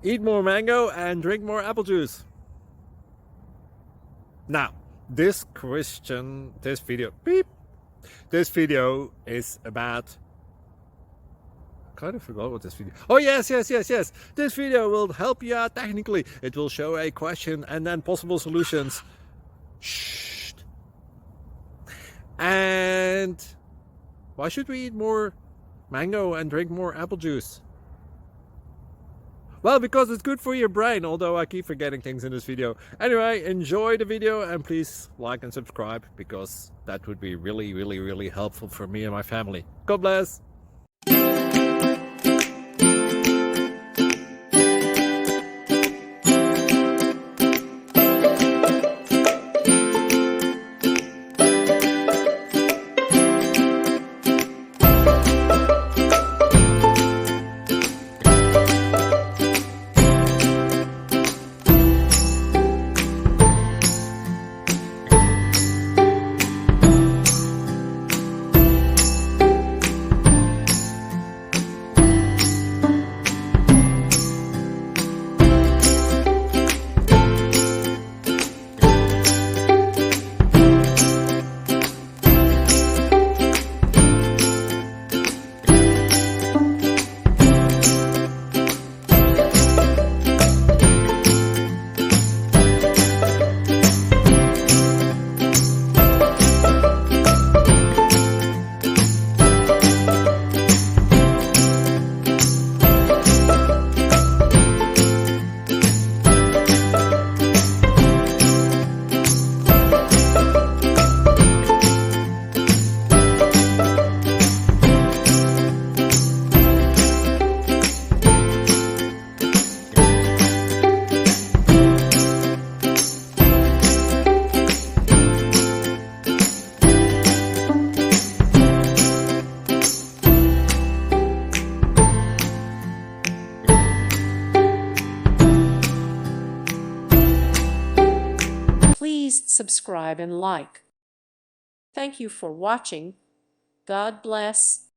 eat more mango and drink more apple juice. Now, this video is about, I kind of forgot what this video. Oh yes. This video will help you out technically. It will show a question and then possible solutions. Shh. And why should we eat more mango and drink more apple juice? Well, because it's good for your brain, although I keep forgetting things in this video. Anyway, enjoy the video and please like and subscribe, because that would be really helpful for me and my family. God bless! Please subscribe and like. Thank you for watching. God bless.